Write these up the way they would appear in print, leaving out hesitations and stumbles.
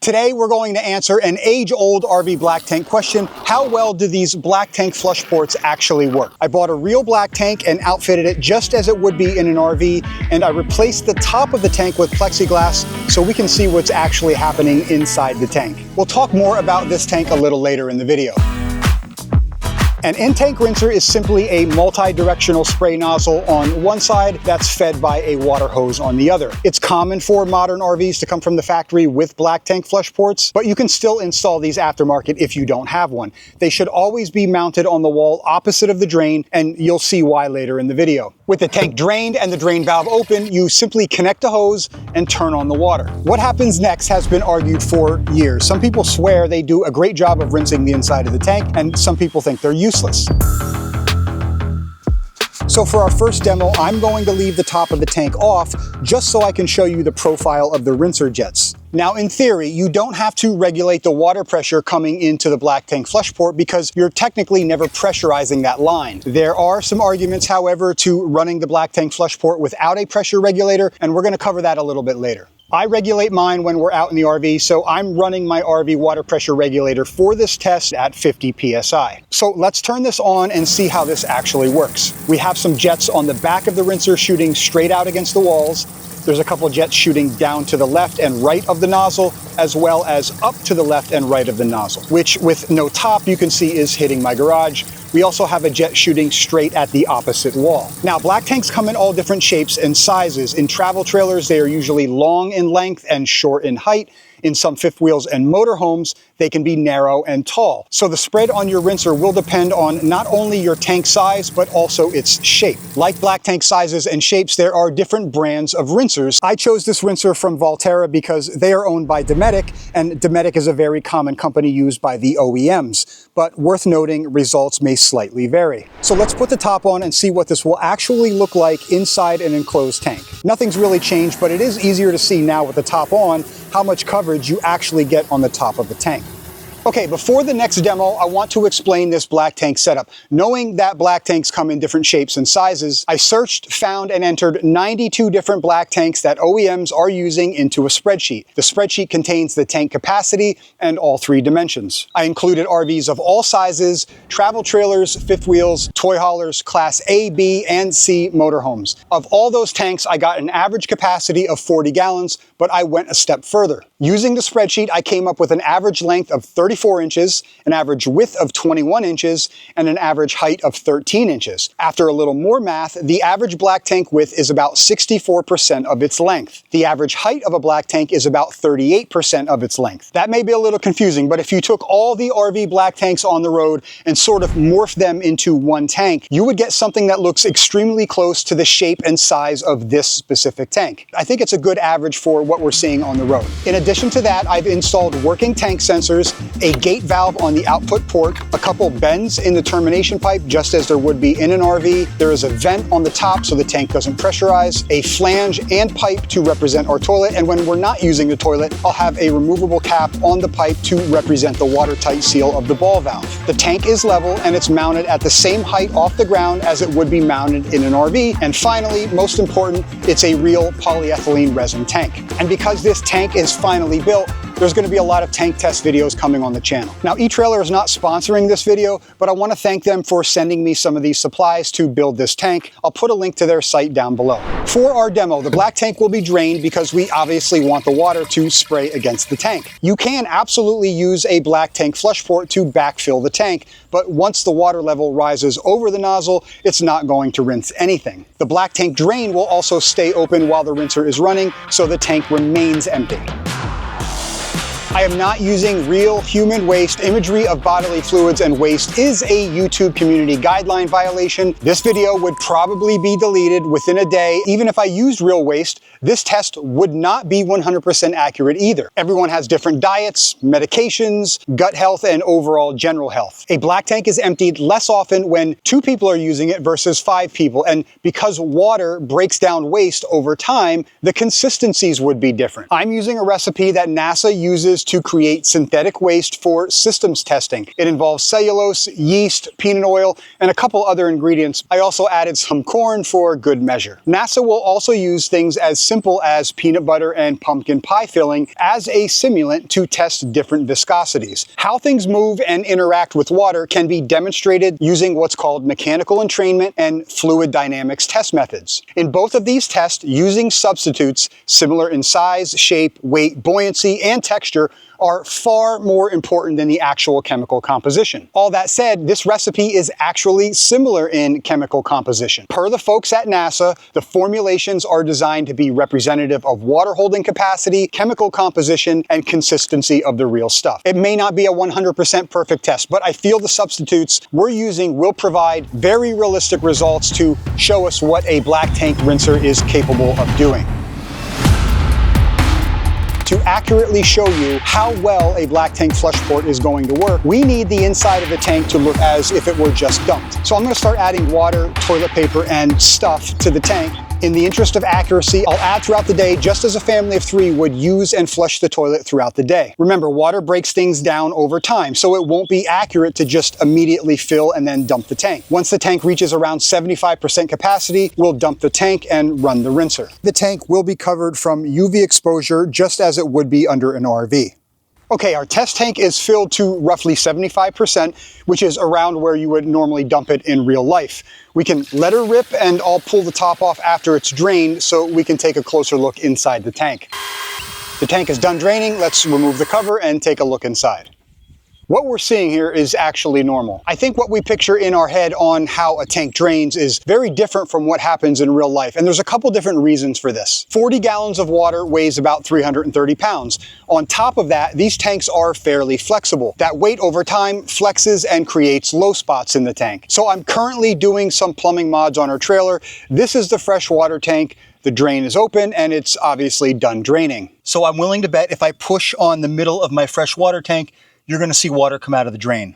Today we're going to answer an age-old RV black tank question: how well do these black tank flush ports actually work? I bought a real black tank and outfitted it just as it would be in an RV, and I replaced the top of the tank with plexiglass so we can see what's actually happening inside the tank. We'll talk more about this tank a little later in the video. An in-tank rinser is simply a multi-directional spray nozzle on one side that's fed by a water hose on the other. It's common for modern RVs to come from the factory with black tank flush ports, but you can still install these aftermarket if you don't have one. They should always be mounted on the wall opposite of the drain, and you'll see why later in the video. With the tank drained and the drain valve open, you simply connect a hose and turn on the water. What happens next has been argued for years. Some people swear they do a great job of rinsing the inside of the tank, and some people think they're useless. So for our first demo, I'm going to leave the top of the tank off just so I can show you the profile of the rinser jets. Now, in theory, you don't have to regulate the water pressure coming into the black tank flush port because you're technically never pressurizing that line. There are some arguments, however, to running the black tank flush port without a pressure regulator, and we're going to cover that a little bit later. I regulate mine when we're out in the RV, so I'm running my RV water pressure regulator for this test at 50 psi. So let's turn this on and see how this actually works. We have some jets on the back of the rinser shooting straight out against the walls. There's a couple jets shooting down to the left and right of the nozzle, as well as up to the left and right of the nozzle, which with no top you can see is hitting my garage. We also have a jet shooting straight at the opposite wall. Now, black tanks come in all different shapes and sizes. In travel trailers, they are usually long in length and short in height. In some fifth wheels and motorhomes, they can be narrow and tall. So the spread on your rinser will depend on not only your tank size, but also its shape. Like black tank sizes and shapes, there are different brands of rinsers. I chose this rinser from Volterra because they are owned by Dometic, and Dometic is a very common company used by the OEMs. But worth noting, results may slightly vary. So let's put the top on and see what this will actually look like inside an enclosed tank. Nothing's really changed, but it is easier to see now with the top on how much coverage you actually get on the top of the tank. Okay, before the next demo, I want to explain this black tank setup. Knowing that black tanks come in different shapes and sizes, I searched, found, and entered 92 different black tanks that OEMs are using into a spreadsheet. The spreadsheet contains the tank capacity and all three dimensions. I included RVs of all sizes, travel trailers, fifth wheels, toy haulers, class A, B, and C motorhomes. Of all those tanks, I got an average capacity of 40 gallons, but I went a step further. Using the spreadsheet, I came up with an average length of 34 inches, an average width of 21 inches, and an average height of 13 inches. After a little more math, the average black tank width is about 64% of its length. The average height of a black tank is about 38% of its length. That may be a little confusing, but if you took all the RV black tanks on the road and sort of morphed them into one tank, you would get something that looks extremely close to the shape and size of this specific tank. I think it's a good average for what we're seeing on the road. In addition to that, I've installed working tank sensors, a gate valve on the output port, a couple bends in the termination pipe just as there would be in an RV. There is a vent on the top so the tank doesn't pressurize, a flange and pipe to represent our toilet, and when we're not using the toilet, I'll have a removable cap on the pipe to represent the watertight seal of the ball valve. The tank is level and it's mounted at the same height off the ground as it would be mounted in an RV. And finally, most important, it's a real polyethylene resin tank. And because this tank is finally built, there's going to be a lot of tank test videos coming on the channel. Now, eTrailer is not sponsoring this video, but I want to thank them for sending me some of these supplies to build this tank. I'll put a link to their site down below. For our demo, the black tank will be drained because we obviously want the water to spray against the tank. You can absolutely use a black tank flush port to backfill the tank, but once the water level rises over the nozzle, it's not going to rinse anything. The black tank drain will also stay open while the rinser is running, so the tank remains empty. I am not using real human waste. Imagery of bodily fluids and waste is a YouTube community guideline violation. This video would probably be deleted within a day. Even if I used real waste, this test would not be 100% accurate either. Everyone has different diets, medications, gut health, and overall general health. A black tank is emptied less often when 2 people are using it versus 5 people, and because water breaks down waste over time, the consistencies would be different. I'm using a recipe that NASA uses is to create synthetic waste for systems testing. It involves cellulose, yeast, peanut oil, and a couple other ingredients. I also added some corn for good measure. NASA will also use things as simple as peanut butter and pumpkin pie filling as a simulant to test different viscosities. How things move and interact with water can be demonstrated using what's called mechanical entrainment and fluid dynamics test methods. In both of these tests, using substitutes similar in size, shape, weight, buoyancy, and texture are far more important than the actual chemical composition. All that said, this recipe is actually similar in chemical composition. Per the folks at NASA, the formulations are designed to be representative of water holding capacity, chemical composition, and consistency of the real stuff. It may not be a 100% perfect test, but I feel the substitutes we're using will provide very realistic results to show us what a black tank rinser is capable of doing. To accurately show you how well a black tank flush port is going to work, we need the inside of the tank to look as if it were just dumped. So I'm going to start adding water, toilet paper, and stuff to the tank. In the interest of accuracy, I'll add throughout the day just as a family of 3 would use and flush the toilet throughout the day. Remember, water breaks things down over time, so it won't be accurate to just immediately fill and then dump the tank. Once the tank reaches around 75% capacity, we'll dump the tank and run the rinser. The tank will be covered from UV exposure just as it would be under an RV. Okay, our test tank is filled to roughly 75%, which is around where you would normally dump it in real life. We can let her rip and I'll pull the top off after it's drained so we can take a closer look inside the tank. The tank is done draining. Let's remove the cover and take a look inside. What we're seeing here is actually normal. I think what we picture in our head on how a tank drains is very different from what happens in real life, and there's a couple different reasons for this. 40 gallons of water weighs about 330 pounds. On top of that, these tanks are fairly flexible. That weight over time flexes and creates low spots in the tank. So I'm currently doing some plumbing mods on our trailer. This is the fresh water tank. The drain is open and it's obviously done draining. So I'm willing to bet if I push on the middle of my fresh water tank, you're going to see water come out of the drain.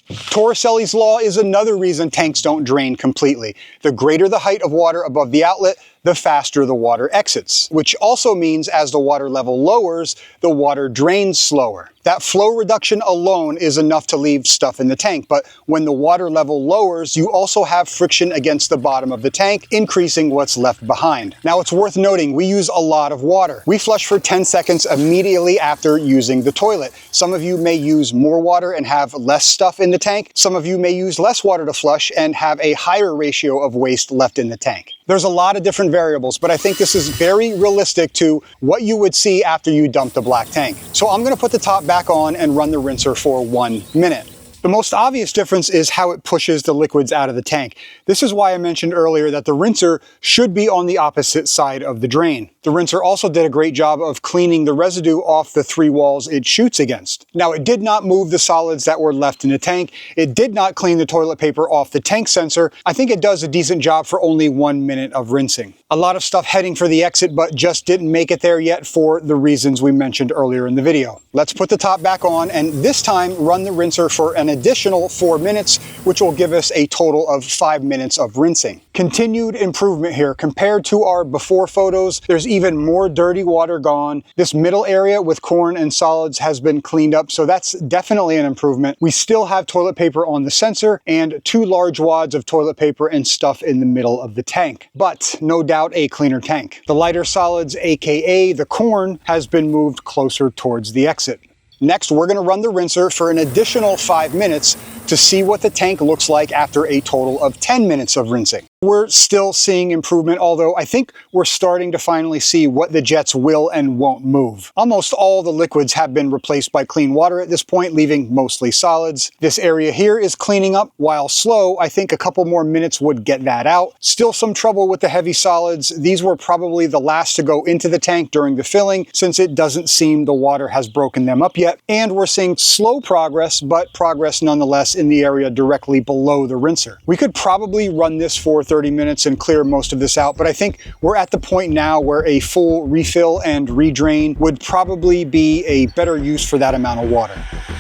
Torricellis' law is another reason tanks don't drain completely. The greater the height of water above the outlet, the faster the water exits, which also means as the water level lowers, the water drains slower. That flow reduction alone is enough to leave stuff in the tank, but when the water level lowers, you also have friction against the bottom of the tank, increasing what's left behind. Now it's worth noting, we use a lot of water. We flush for 10 seconds immediately after using the toilet. Some of you may use more water and have less stuff in the tank. Some of you may use less water to flush and have a higher ratio of waste left in the tank. There's a lot of different variables, but I think this is very realistic to what you would see after you dump the black tank. So I'm going to put the top back on and run the rinser for 1 minute. The most obvious difference is how it pushes the liquids out of the tank. This is why I mentioned earlier that the rinser should be on the opposite side of the drain. The rinser also did a great job of cleaning the residue off the 3 walls it shoots against. Now, it did not move the solids that were left in the tank. It did not clean the toilet paper off the tank sensor. I think it does a decent job for only 1 minute of rinsing. A lot of stuff heading for the exit, but just didn't make it there yet for the reasons we mentioned earlier in the video. Let's put the top back on and this time run the rinser for an additional 4 minutes, which will give us a total of 5 minutes of rinsing. Continued improvement here. Compared to our before photos, there's even more dirty water gone. This middle area with corn and solids has been cleaned up, so that's definitely an improvement. We still have toilet paper on the sensor and 2 large wads of toilet paper and stuff in the middle of the tank, but no doubt a cleaner tank. The lighter solids, aka the corn, has been moved closer towards the exit. Next, we're going to run the rinser for an additional 5 minutes to see what the tank looks like after a total of 10 minutes of rinsing. We're still seeing improvement, although I think we're starting to finally see what the jets will and won't move. Almost all the liquids have been replaced by clean water at this point, leaving mostly solids. This area here is cleaning up. While slow, I think a couple more minutes would get that out. Still some trouble with the heavy solids. These were probably the last to go into the tank during the filling, since it doesn't seem the water has broken them up yet. And we're seeing slow progress, but progress nonetheless in the area directly below the rinser. We could probably run this for 30 minutes and clear most of this out, but I think we're at the point now where a full refill and redrain would probably be a better use for that amount of water.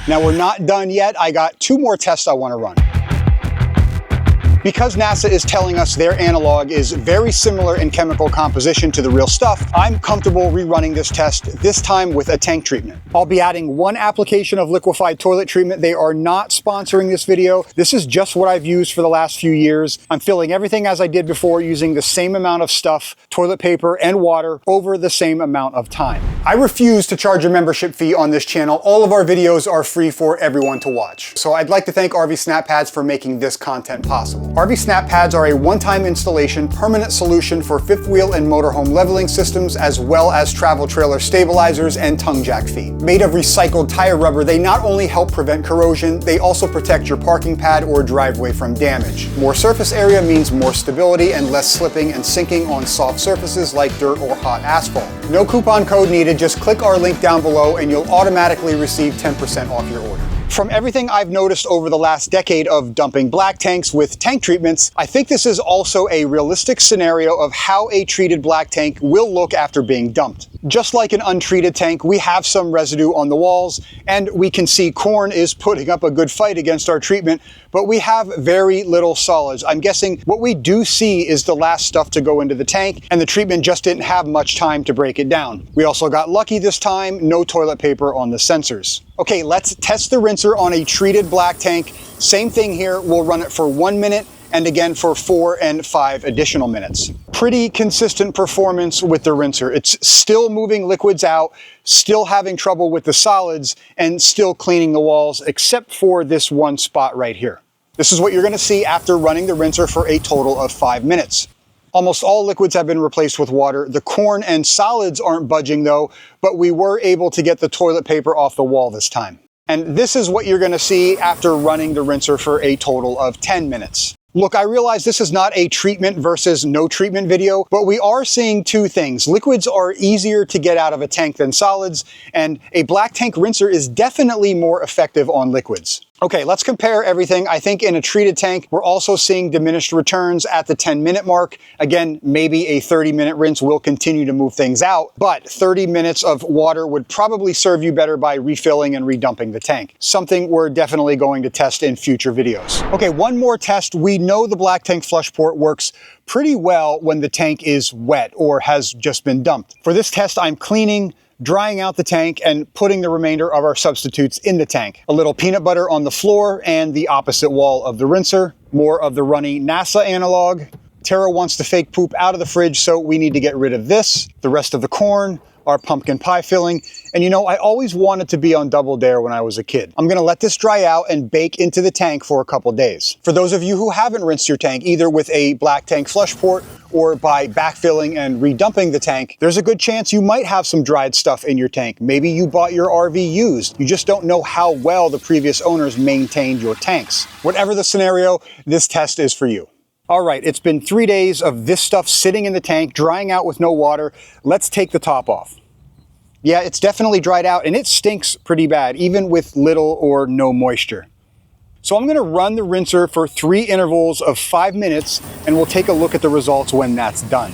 Now, we're not done yet. I got 2 more tests I want to run. Because NASA is telling us their analog is very similar in chemical composition to the real stuff, I'm comfortable rerunning this test, this time with a tank treatment. I'll be adding one application of liquefied toilet treatment. They are not sponsoring this video. This is just what I've used for the last few years. I'm filling everything as I did before, using the same amount of stuff, toilet paper and water, over the same amount of time. I refuse to charge a membership fee on this channel. All of our videos are free for everyone to watch. So I'd like to thank RV Snap Pads for making this content possible. RV Snap Pads are a one-time installation, permanent solution for fifth wheel and motorhome leveling systems, as well as travel trailer stabilizers and tongue jack feet. Made of recycled tire rubber, they not only help prevent corrosion, they also protect your parking pad or driveway from damage. More surface area means more stability and less slipping and sinking on soft surfaces like dirt or hot asphalt. No coupon code needed, just click our link down below and you'll automatically receive 10% off your order. From everything I've noticed over the last decade of dumping black tanks with tank treatments, I think this is also a realistic scenario of how a treated black tank will look after being dumped. Just like an untreated tank, we have some residue on the walls, and we can see corn is putting up a good fight against our treatment, but we have very little solids. I'm guessing what we do see is the last stuff to go into the tank, and the treatment just didn't have much time to break it down. We also got lucky this time, no toilet paper on the sensors. Okay, let's test the rinser on a treated black tank. Same thing here, we'll run it for 1 minute, and again for 4 and 5 additional minutes. Pretty consistent performance with the rinser. It's still moving liquids out, still having trouble with the solids, and still cleaning the walls, except for this one spot right here. This is what you're gonna see after running the rinser for a total of 5 minutes. Almost all liquids have been replaced with water. The corn and solids aren't budging though, but we were able to get the toilet paper off the wall this time. And this is what you're gonna see after running the rinser for a total of 10 minutes. Look, I realize this is not a treatment versus no treatment video, but we are seeing two things. Liquids are easier to get out of a tank than solids, and a black tank rinser is definitely more effective on liquids. Okay, let's compare everything. I think in a treated tank, we're also seeing diminished returns at the 10-minute mark. Again, maybe a 30-minute rinse will continue to move things out, but 30 minutes of water would probably serve you better by refilling and redumping the tank. Something we're definitely going to test in future videos. Okay, one more test. We know the black tank flush port works pretty well when the tank is wet or has just been dumped. For this test, I'm cleaning, drying out the tank, and putting the remainder of our substitutes in the tank. A little peanut butter on the floor and the opposite wall of the rinser. More of the runny NASA analog. Tara wants to fake poop out of the fridge, so we need to get rid of this. The rest of the corn, our pumpkin pie filling. And you know, I always wanted to be on Double Dare when I was a kid. I'm gonna let this dry out and bake into the tank for a couple days. For those of you who haven't rinsed your tank, either with a black tank flush port or by backfilling and redumping the tank, there's a good chance you might have some dried stuff in your tank. Maybe you bought your RV used. You just don't know how well the previous owners maintained your tanks. Whatever the scenario, this test is for you. All right, it's been 3 days of this stuff sitting in the tank, drying out with no water. Let's take the top off. Yeah, it's definitely dried out and it stinks pretty bad, even with little or no moisture. So I'm gonna run the rinser for 3 intervals of 5 minutes and we'll take a look at the results when that's done.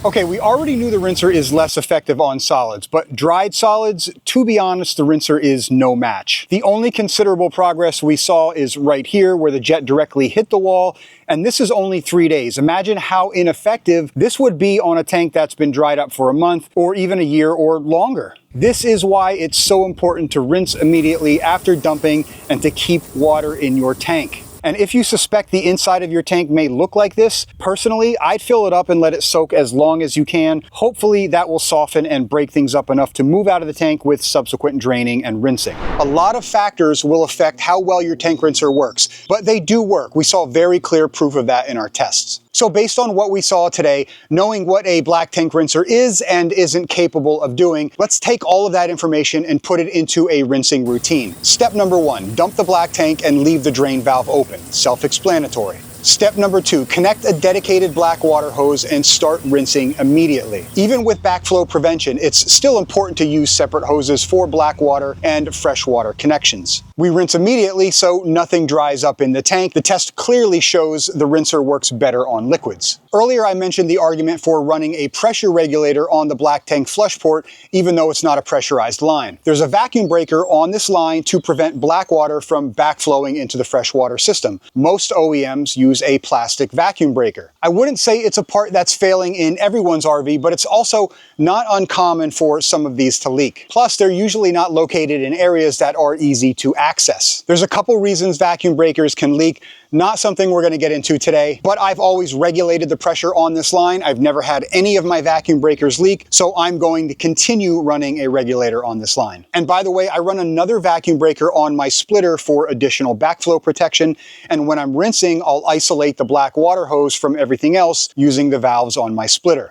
Okay, we already knew the rinser is less effective on solids, but dried solids, to be honest, the rinser is no match. The only considerable progress we saw is right here where the jet directly hit the wall, and this is only 3 days. Imagine how ineffective this would be on a tank that's been dried up for a month or even a year or longer. This is why it's so important to rinse immediately after dumping and to keep water in your tank. And if you suspect the inside of your tank may look like this, personally, I'd fill it up and let it soak as long as you can. Hopefully that will soften and break things up enough to move out of the tank with subsequent draining and rinsing. A lot of factors will affect how well your tank rinser works, but they do work. We saw very clear proof of that in our tests. So based on what we saw today, knowing what a black tank rinser is and isn't capable of doing, let's take all of that information and put it into a rinsing routine. Step number 1, dump the black tank and leave the drain valve open. Self-explanatory. Step number 2, connect a dedicated black water hose and start rinsing immediately. Even with backflow prevention, it's still important to use separate hoses for black water and freshwater connections. We rinse immediately so nothing dries up in the tank. The test clearly shows the rinser works better on liquids. Earlier I mentioned the argument for running a pressure regulator on the black tank flush port, even though it's not a pressurized line. There's a vacuum breaker on this line to prevent black water from backflowing into the freshwater system. Most OEMs use use a plastic vacuum breaker. I wouldn't say it's a part that's failing in everyone's RV, but it's also not uncommon for some of these to leak. Plus, they're usually not located in areas that are easy to access. There's a couple reasons vacuum breakers can leak. Not something we're going to get into today, but I've always regulated the pressure on this line. I've never had any of my vacuum breakers leak, so I'm going to continue running a regulator on this line. And by the way, I run another vacuum breaker on my splitter for additional backflow protection, and when I'm rinsing, I'll isolate the black water hose from everything else using the valves on my splitter.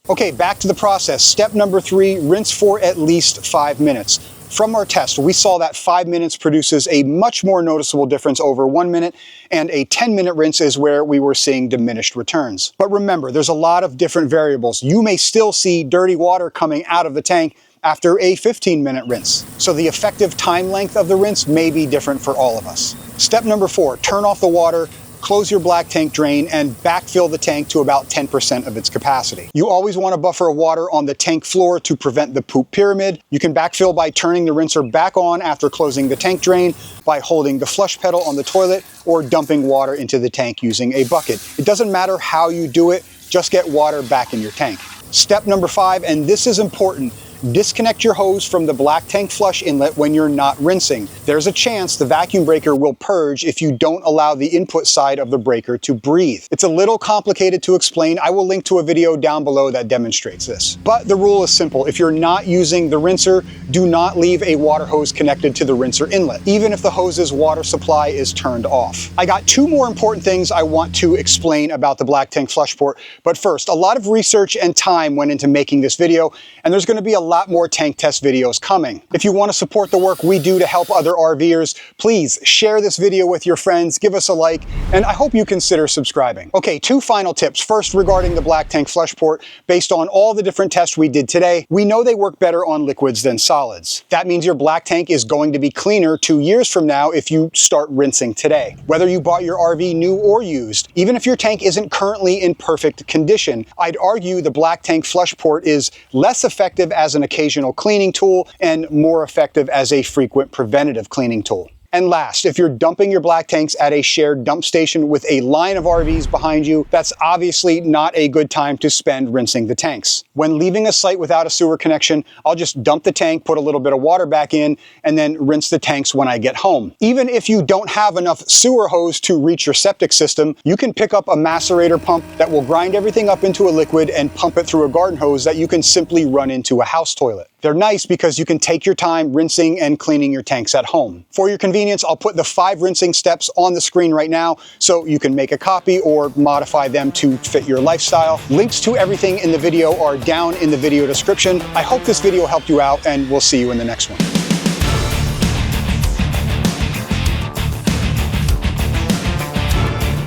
Okay, back to the process. Step number 3, rinse for at least 5 minutes. From our test, we saw that 5 minutes produces a much more noticeable difference over 1 minute, and a 10-minute rinse is where we were seeing diminished returns. But remember, there's a lot of different variables. You may still see dirty water coming out of the tank after a 15-minute rinse. So the effective time length of the rinse may be different for all of us. Step number 4, turn off the water, close your black tank drain, and backfill the tank to about 10% of its capacity. You always want a buffer of water on the tank floor to prevent the poop pyramid. You can backfill by turning the rinser back on after closing the tank drain, by holding the flush pedal on the toilet, or dumping water into the tank using a bucket. It doesn't matter how you do it, just get water back in your tank. Step number 5, and this is important, disconnect your hose from the black tank flush inlet when you're not rinsing. There's a chance the vacuum breaker will purge if you don't allow the input side of the breaker to breathe. It's a little complicated to explain. I will link to a video down below that demonstrates this. But the rule is simple. If you're not using the rinser, do not leave a water hose connected to the rinser inlet, even if the hose's water supply is turned off. I got 2 more important things I want to explain about the black tank flush port. But first, a lot of research and time went into making this video, and there's going to be a lot more tank test videos coming. If you want to support the work we do to help other RVers, please share this video with your friends, give us a like, and I hope you consider subscribing. Okay, 2 final tips. First, regarding the black tank flush port, based on all the different tests we did today, we know they work better on liquids than solids. That means your black tank is going to be cleaner 2 years from now if you start rinsing today. Whether you bought your RV new or used, even if your tank isn't currently in perfect condition, I'd argue the black tank flush port is less effective as an occasional cleaning tool and more effective as a frequent preventative cleaning tool. And last, if you're dumping your black tanks at a shared dump station with a line of RVs behind you, that's obviously not a good time to spend rinsing the tanks. When leaving a site without a sewer connection, I'll just dump the tank, put a little bit of water back in, and then rinse the tanks when I get home. Even if you don't have enough sewer hose to reach your septic system, you can pick up a macerator pump that will grind everything up into a liquid and pump it through a garden hose that you can simply run into a house toilet. They're nice because you can take your time rinsing and cleaning your tanks at home. For your convenience, I'll put the 5 rinsing steps on the screen right now so you can make a copy or modify them to fit your lifestyle. Links to everything in the video are down in the video description. I hope this video helped you out, and we'll see you in the next one.